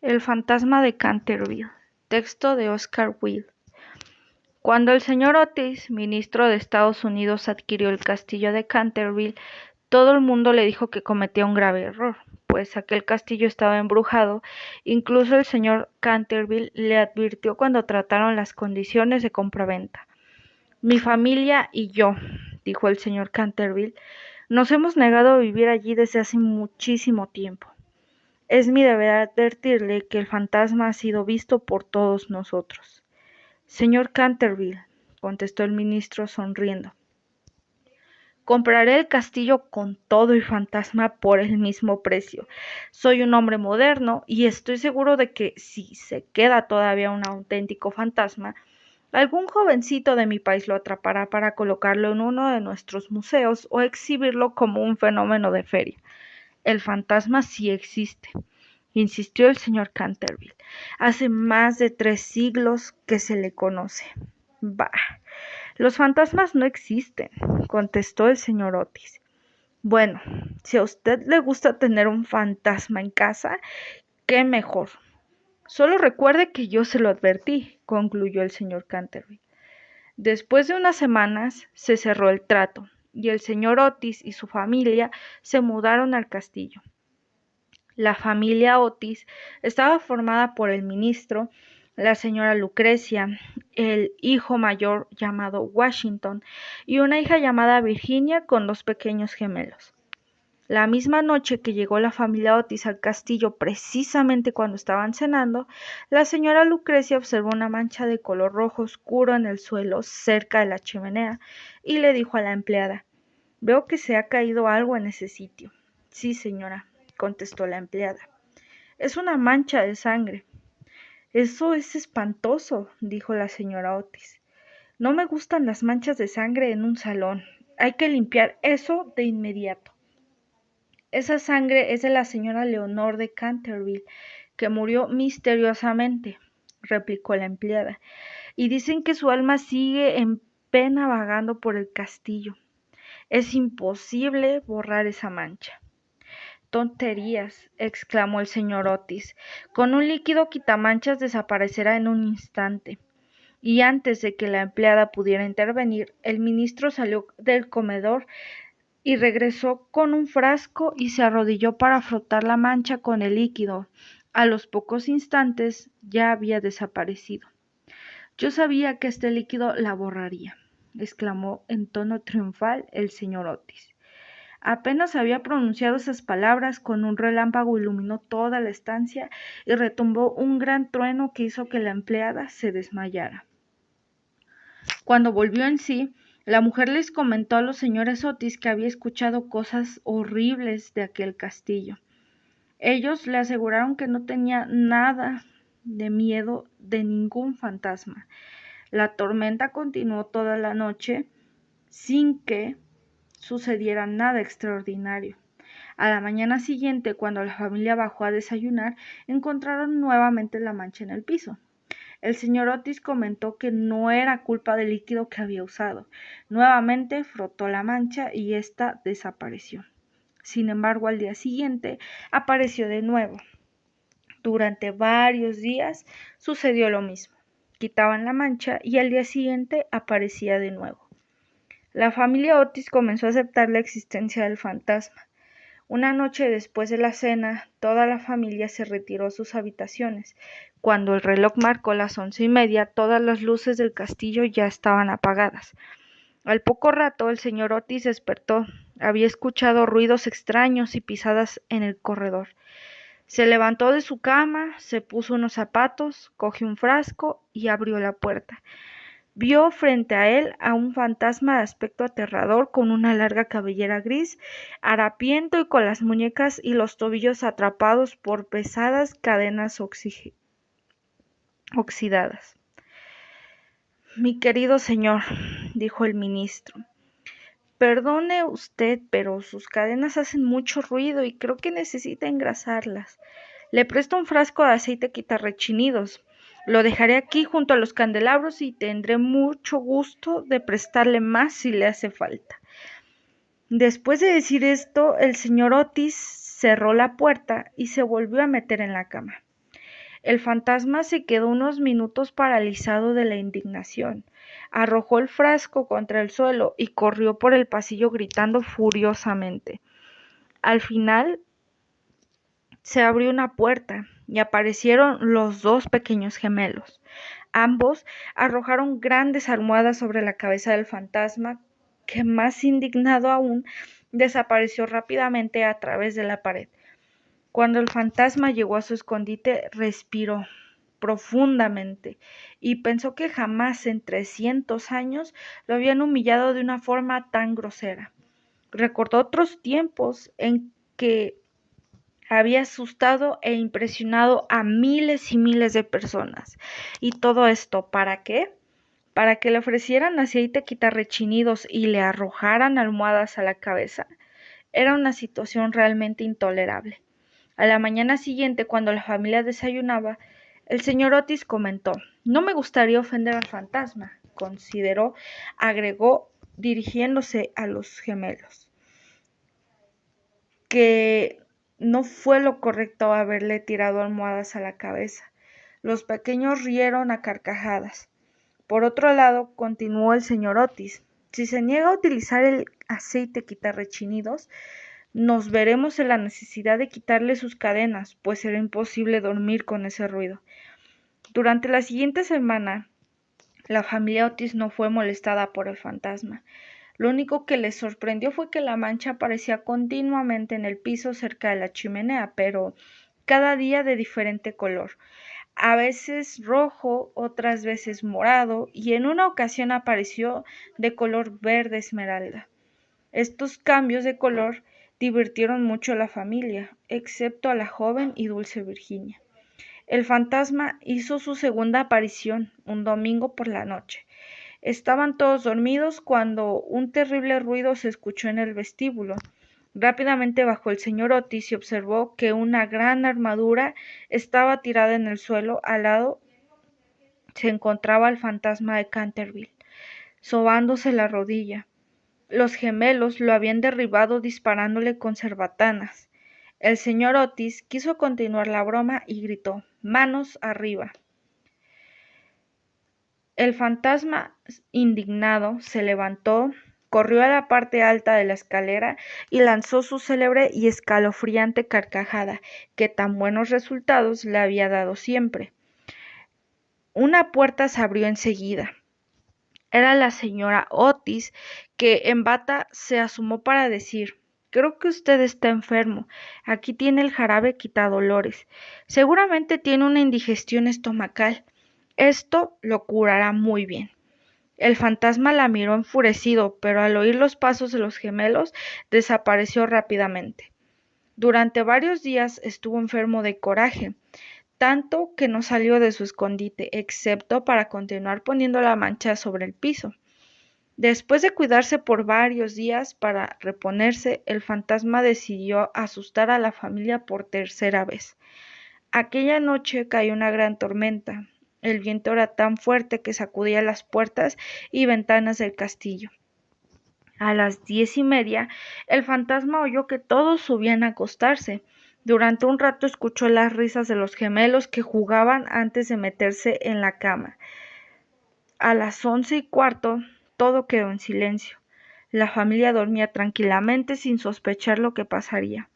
El fantasma de Canterville. Texto de Oscar Wilde. Cuando el señor Otis, ministro de Estados Unidos, adquirió el castillo de Canterville, todo el mundo le dijo que cometía un grave error, pues aquel castillo estaba embrujado. Incluso el señor Canterville le advirtió cuando trataron las condiciones de compraventa. Mi familia y yo, dijo el señor Canterville, nos hemos negado a vivir allí desde hace muchísimo tiempo. Es mi deber advertirle que el fantasma ha sido visto por todos nosotros. Señor Canterville, contestó el ministro sonriendo, compraré el castillo con todo y fantasma por el mismo precio. Soy un hombre moderno y estoy seguro de que si se queda todavía un auténtico fantasma, algún jovencito de mi país lo atrapará para colocarlo en uno de nuestros museos o exhibirlo como un fenómeno de feria. El fantasma sí existe, insistió el señor Canterville. Hace más de 3 siglos que se le conoce. Bah, los fantasmas no existen, contestó el señor Otis. Bueno, si a usted le gusta tener un fantasma en casa, qué mejor. Solo recuerde que yo se lo advertí, concluyó el señor Canterville. Después de unas semanas se cerró el trato y el señor Otis y su familia se mudaron al castillo. La familia Otis estaba formada por el ministro, la señora Lucrecia, el hijo mayor llamado Washington y una hija llamada Virginia con 2 pequeños gemelos. La misma noche que llegó la familia Otis al castillo, precisamente cuando estaban cenando, la señora Lucrecia observó una mancha de color rojo oscuro en el suelo cerca de la chimenea y le dijo a la empleada: «Veo que se ha caído algo en ese sitio». «Sí, señora», contestó la empleada. «Es una mancha de sangre». «Eso es espantoso», dijo la señora Otis. «No me gustan las manchas de sangre en un salón. Hay que limpiar eso de inmediato». «Esa sangre es de la señora Leonor de Canterville, que murió misteriosamente», replicó la empleada, «y dicen que su alma sigue en pena vagando por el castillo. Es imposible borrar esa mancha». «Tonterías», exclamó el señor Otis. «Con un líquido quitamanchas desaparecerá en un instante». Y antes de que la empleada pudiera intervenir, el ministro salió del comedor y regresó con un frasco y se arrodilló para frotar la mancha con el líquido. A los pocos instantes ya había desaparecido. «Yo sabía que este líquido la borraría», exclamó en tono triunfal el señor Otis. Apenas había pronunciado esas palabras, con un relámpago iluminó toda la estancia y retumbó un gran trueno que hizo que la empleada se desmayara. Cuando volvió en sí, la mujer les comentó a los señores Otis que había escuchado cosas horribles de aquel castillo. Ellos le aseguraron que no tenía nada de miedo de ningún fantasma. La tormenta continuó toda la noche sin que sucediera nada extraordinario. A la mañana siguiente, cuando la familia bajó a desayunar, encontraron nuevamente la mancha en el piso. El señor Otis comentó que no era culpa del líquido que había usado. Nuevamente frotó la mancha y ésta desapareció. Sin embargo, al día siguiente apareció de nuevo. Durante varios días sucedió lo mismo. Quitaban la mancha y al día siguiente aparecía de nuevo. La familia Otis comenzó a aceptar la existencia del fantasma. Una noche después de la cena, toda la familia se retiró a sus habitaciones. Cuando el reloj marcó las 11:30, todas las luces del castillo ya estaban apagadas. Al poco rato, el señor Otis despertó. Había escuchado ruidos extraños y pisadas en el corredor. Se levantó de su cama, se puso unos zapatos, cogió un frasco y abrió la puerta. Vio frente a él a un fantasma de aspecto aterrador, con una larga cabellera gris, harapiento y con las muñecas y los tobillos atrapados por pesadas cadenas oxidadas. «Mi querido señor», dijo el ministro, «perdone usted, pero sus cadenas hacen mucho ruido y creo que necesita engrasarlas. Le presto un frasco de aceite quitarrechinidos. Lo dejaré aquí junto a los candelabros y tendré mucho gusto de prestarle más si le hace falta». Después de decir esto, el señor Otis cerró la puerta y se volvió a meter en la cama. El fantasma se quedó unos minutos paralizado de la indignación. Arrojó el frasco contra el suelo y corrió por el pasillo gritando furiosamente. Al final se abrió una puerta y aparecieron los dos pequeños gemelos. Ambos arrojaron grandes almohadas sobre la cabeza del fantasma, que más indignado aún, desapareció rápidamente a través de la pared. Cuando el fantasma llegó a su escondite, respiró profundamente y pensó que jamás en 300 años lo habían humillado de una forma tan grosera. Recordó otros tiempos en que había asustado e impresionado a miles y miles de personas. ¿Y todo esto para qué? Para que le ofrecieran aceite quitarrechinidos y le arrojaran almohadas a la cabeza. Era una situación realmente intolerable. A la mañana siguiente, cuando la familia desayunaba, el señor Otis comentó: "No me gustaría ofender al fantasma", consideró, agregó dirigiéndose a los gemelos, que no fue lo correcto haberle tirado almohadas a la cabeza. Los pequeños rieron a carcajadas. Por otro lado, continuó el señor Otis: "Si se niega a utilizar el aceite quitarrechinidos, nos veremos en la necesidad de quitarle sus cadenas, pues será imposible dormir con ese ruido". Durante la siguiente semana, la familia Otis no fue molestada por el fantasma. Lo único que les sorprendió fue que la mancha aparecía continuamente en el piso cerca de la chimenea, pero cada día de diferente color. A veces rojo, otras veces morado, y en una ocasión apareció de color verde esmeralda. Estos cambios de color divirtieron mucho a la familia, excepto a la joven y dulce Virginia. El fantasma hizo su segunda aparición un domingo por la noche. Estaban todos dormidos cuando un terrible ruido se escuchó en el vestíbulo. Rápidamente bajó el señor Otis y observó que una gran armadura estaba tirada en el suelo. Al lado se encontraba el fantasma de Canterville, sobándose la rodilla. Los gemelos lo habían derribado disparándole con cerbatanas. El señor Otis quiso continuar la broma y gritó: "Manos arriba". El fantasma, indignado, se levantó, corrió a la parte alta de la escalera y lanzó su célebre y escalofriante carcajada, que tan buenos resultados le había dado siempre. Una puerta se abrió enseguida. Era la señora Otis, que en bata se asomó para decir: "Creo que usted está enfermo. Aquí tiene el jarabe quitadolores. Seguramente tiene una indigestión estomacal. Esto lo curará muy bien". El fantasma la miró enfurecido, pero al oír los pasos de los gemelos desapareció rápidamente. Durante varios días estuvo enfermo de coraje, tanto que no salió de su escondite, excepto para continuar poniendo la mancha sobre el piso. Después de cuidarse por varios días para reponerse, el fantasma decidió asustar a la familia por tercera vez. Aquella noche cayó una gran tormenta. El viento era tan fuerte que sacudía las puertas y ventanas del castillo. A las 10:30, el fantasma oyó que todos subían a acostarse. Durante un rato escuchó las risas de los gemelos que jugaban antes de meterse en la cama. A las 11:15, todo quedó en silencio. La familia dormía tranquilamente sin sospechar lo que pasaría.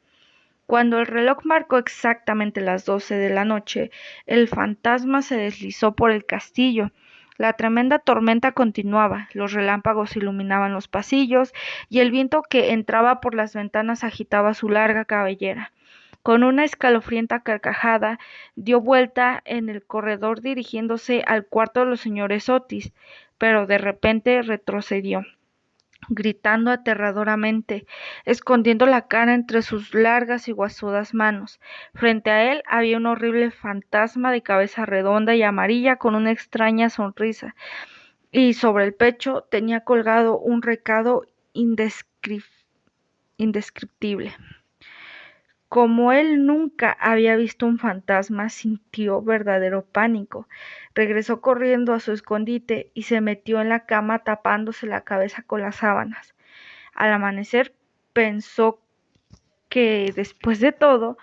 Cuando el reloj marcó exactamente las 12 de la noche, el fantasma se deslizó por el castillo. La tremenda tormenta continuaba, los relámpagos iluminaban los pasillos y el viento que entraba por las ventanas agitaba su larga cabellera. Con una escalofriante carcajada, dio vuelta en el corredor dirigiéndose al cuarto de los señores Otis, pero de repente retrocedió, gritando aterradoramente, escondiendo la cara entre sus largas y huesudas manos. Frente a él había un horrible fantasma de cabeza redonda y amarilla con una extraña sonrisa, y sobre el pecho tenía colgado un recado indescriptible. Como él nunca había visto un fantasma, sintió verdadero pánico. Regresó corriendo a su escondite y se metió en la cama tapándose la cabeza con las sábanas. Al amanecer pensó que, después de todo,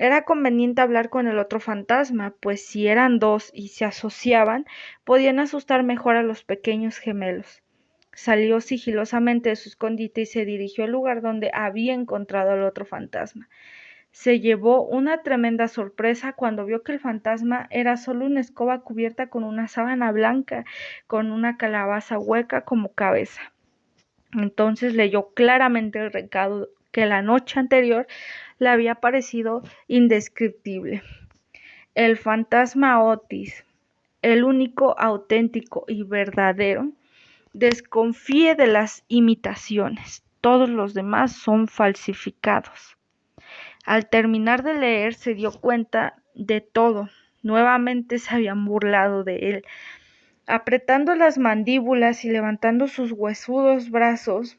Era conveniente hablar con el otro fantasma, pues si eran dos y se asociaban, podían asustar mejor a los pequeños gemelos. Salió sigilosamente de su escondite y se dirigió al lugar donde había encontrado al otro fantasma. Se llevó una tremenda sorpresa cuando vio que el fantasma era solo una escoba cubierta con una sábana blanca, con una calabaza hueca como cabeza. Entonces leyó claramente el recado que la noche anterior le había parecido indescriptible. El fantasma Otis, el único auténtico y verdadero, desconfíe de las imitaciones. Todos los demás son falsificados. Al terminar de leer se dio cuenta de todo. Nuevamente se habían burlado de él. Apretando las mandíbulas y levantando sus huesudos brazos,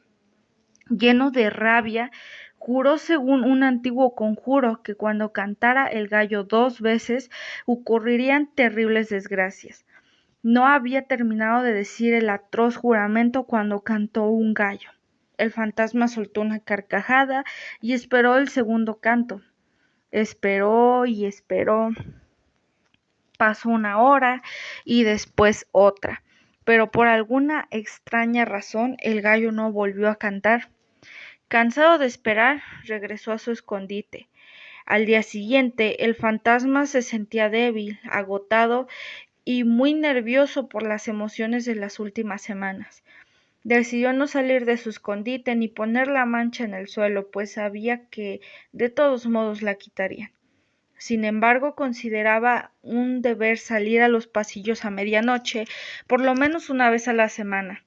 lleno de rabia, juró según un antiguo conjuro que cuando cantara el gallo 2 veces ocurrirían terribles desgracias. No había terminado de decir el atroz juramento cuando cantó un gallo. El fantasma soltó una carcajada y esperó el segundo canto. Esperó y esperó. Pasó una hora y después otra, pero por alguna extraña razón el gallo no volvió a cantar. Cansado de esperar, regresó a su escondite. Al día siguiente, el fantasma se sentía débil, agotado y muy nervioso por las emociones de las últimas semanas. Decidió no salir de su escondite ni poner la mancha en el suelo, pues sabía que de todos modos la quitarían. Sin embargo, consideraba un deber salir a los pasillos a medianoche, por lo menos una vez a la semana.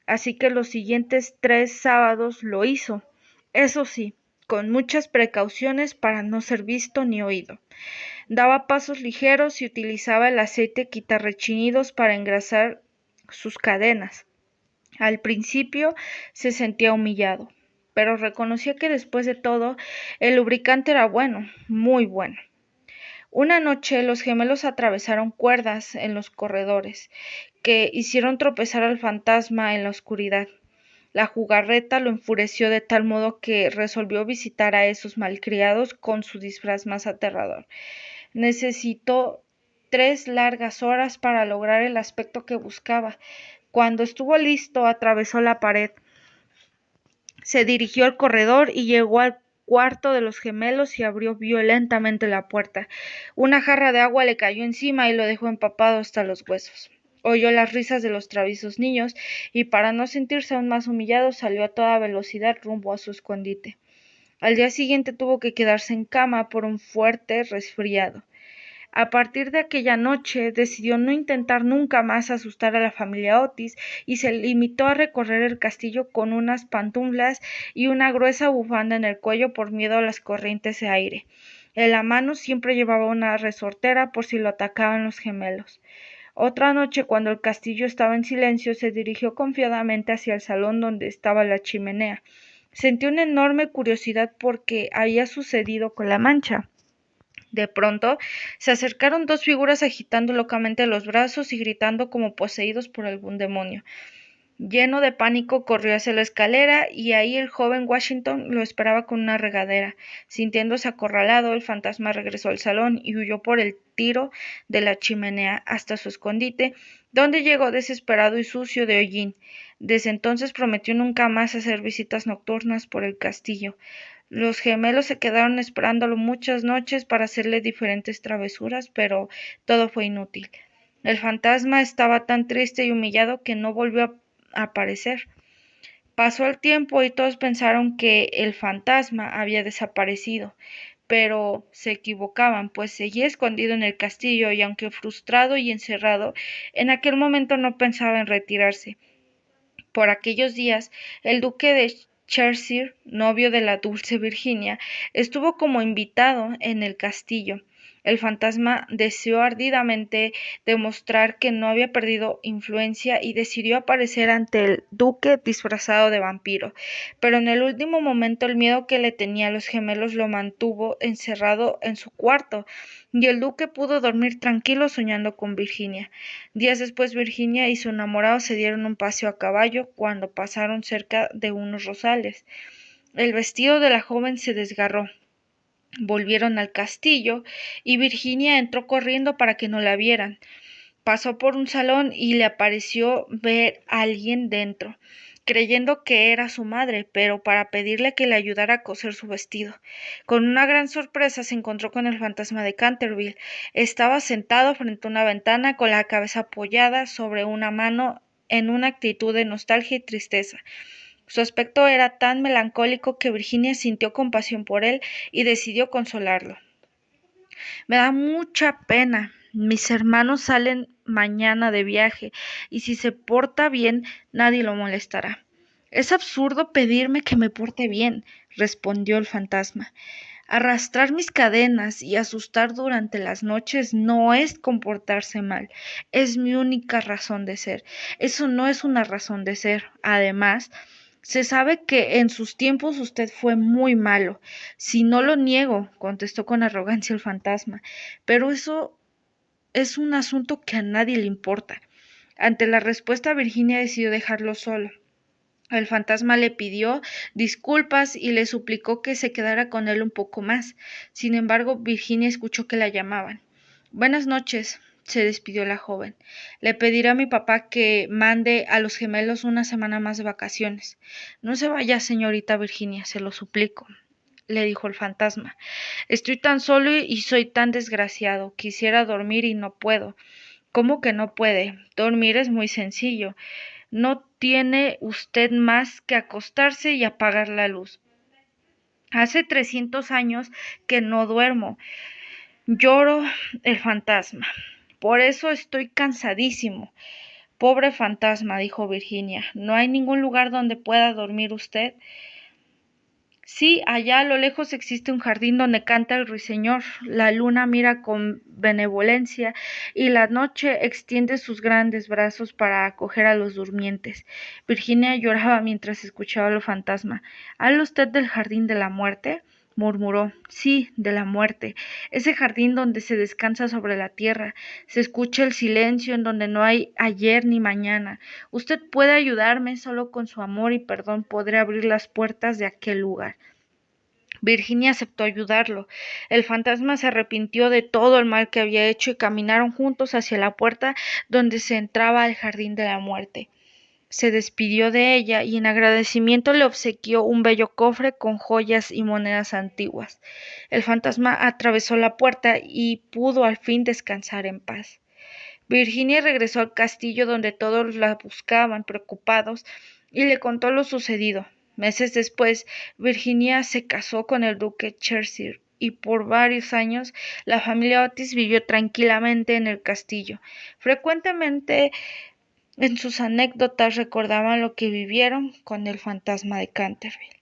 Así que los siguientes 3 sábados lo hizo. Eso sí, con muchas precauciones para no ser visto ni oído. Daba pasos ligeros y utilizaba el aceite quitarrechinidos para engrasar sus cadenas. Al principio se sentía humillado, pero reconocía que después de todo el lubricante era bueno, muy bueno. Una noche los gemelos atravesaron cuerdas en los corredores, que hicieron tropezar al fantasma en la oscuridad. La jugarreta lo enfureció de tal modo que resolvió visitar a esos malcriados con su disfraz más aterrador. Necesitó 3 largas horas para lograr el aspecto que buscaba. Cuando estuvo listo, atravesó la pared, se dirigió al corredor y llegó al cuarto de los gemelos y abrió violentamente la puerta. Una jarra de agua le cayó encima y lo dejó empapado hasta los huesos. Oyó las risas de los traviesos niños y para no sentirse aún más humillado salió a toda velocidad rumbo a su escondite. Al día siguiente tuvo que quedarse en cama por un fuerte resfriado. A partir de aquella noche decidió no intentar nunca más asustar a la familia Otis y se limitó a recorrer el castillo con unas pantuflas y una gruesa bufanda en el cuello por miedo a las corrientes de aire. En la mano siempre llevaba una resortera por si lo atacaban los gemelos. Otra noche, cuando el castillo estaba en silencio, se dirigió confiadamente hacia el salón donde estaba la chimenea. Sintió una enorme curiosidad por qué había sucedido con la mancha. De pronto se acercaron 2 figuras agitando locamente los brazos y gritando como poseídos por algún demonio. Lleno de pánico corrió hacia la escalera y ahí el joven Washington lo esperaba con una regadera. Sintiéndose acorralado, el fantasma regresó al salón y huyó por el tiro de la chimenea hasta su escondite, donde llegó desesperado y sucio de hollín. Desde entonces prometió nunca más hacer visitas nocturnas por el castillo. Los gemelos se quedaron esperándolo muchas noches para hacerle diferentes travesuras, pero todo fue inútil. El fantasma estaba tan triste y humillado que no volvió a aparecer. Pasó el tiempo y todos pensaron que el fantasma había desaparecido, pero se equivocaban, pues seguía escondido en el castillo y aunque frustrado y encerrado, en aquel momento no pensaba en retirarse. Por aquellos días, el duque de Cheshire, novio de la dulce Virginia, estuvo como invitado en el castillo. El fantasma deseó ardidamente demostrar que no había perdido influencia y decidió aparecer ante el duque disfrazado de vampiro, pero en el último momento el miedo que le tenía a los gemelos lo mantuvo encerrado en su cuarto, y el duque pudo dormir tranquilo soñando con Virginia. Días después Virginia y su enamorado se dieron un paseo a caballo cuando pasaron cerca de unos rosales. El vestido de la joven se desgarró. Volvieron al castillo y Virginia entró corriendo para que no la vieran. Pasó por un salón y le pareció ver a alguien dentro, creyendo que era su madre, pero para pedirle que le ayudara a coser su vestido. Con una gran sorpresa se encontró con el fantasma de Canterville. Estaba sentado frente a una ventana con la cabeza apoyada sobre una mano en una actitud de nostalgia y tristeza. Su aspecto era tan melancólico que Virginia sintió compasión por él y decidió consolarlo. Me da mucha pena. Mis hermanos salen mañana de viaje y si se porta bien, nadie lo molestará. Es absurdo pedirme que me porte bien, respondió el fantasma. Arrastrar mis cadenas y asustar durante las noches no es comportarse mal, es mi única razón de ser. Eso no es una razón de ser. Además, se sabe que en sus tiempos usted fue muy malo. Si no lo niego, contestó con arrogancia el fantasma, pero eso es un asunto que a nadie le importa. Ante la respuesta, Virginia decidió dejarlo solo. El fantasma le pidió disculpas y le suplicó que se quedara con él un poco más. Sin embargo, Virginia escuchó que la llamaban. Buenas noches, se despidió la joven. Le pediré a mi papá que mande a los gemelos una semana más de vacaciones. No se vaya, señorita Virginia, se lo suplico, le dijo el fantasma. Estoy tan solo y soy tan desgraciado. Quisiera dormir y no puedo. ¿Cómo que no puede? Dormir es muy sencillo. No tiene usted más que acostarse y apagar la luz. Hace 300 años que no duermo. Lloro el fantasma. Por eso estoy cansadísimo. Pobre fantasma, dijo Virginia. ¿No hay ningún lugar donde pueda dormir usted? Sí, allá a lo lejos existe un jardín donde canta el ruiseñor, la luna mira con benevolencia y la noche extiende sus grandes brazos para acoger a los durmientes. Virginia lloraba mientras escuchaba al fantasma. ¿Habla usted del jardín de la muerte? Murmuró. Sí, de la muerte. Ese jardín donde se descansa sobre la tierra. Se escucha el silencio en donde no hay ayer ni mañana. Usted puede ayudarme, solo con su amor y perdón podré abrir las puertas de aquel lugar. Virginia aceptó ayudarlo. El fantasma se arrepintió de todo el mal que había hecho y caminaron juntos hacia la puerta donde se entraba al jardín de la muerte. Se despidió de ella y en agradecimiento le obsequió un bello cofre con joyas y monedas antiguas. El fantasma atravesó la puerta y pudo al fin descansar en paz. Virginia regresó al castillo donde todos la buscaban preocupados y le contó lo sucedido. Meses después, Virginia se casó con el duque Cheshire y por varios años la familia Otis vivió tranquilamente en el castillo. Frecuentemente en sus anécdotas recordaban lo que vivieron con el fantasma de Canterville.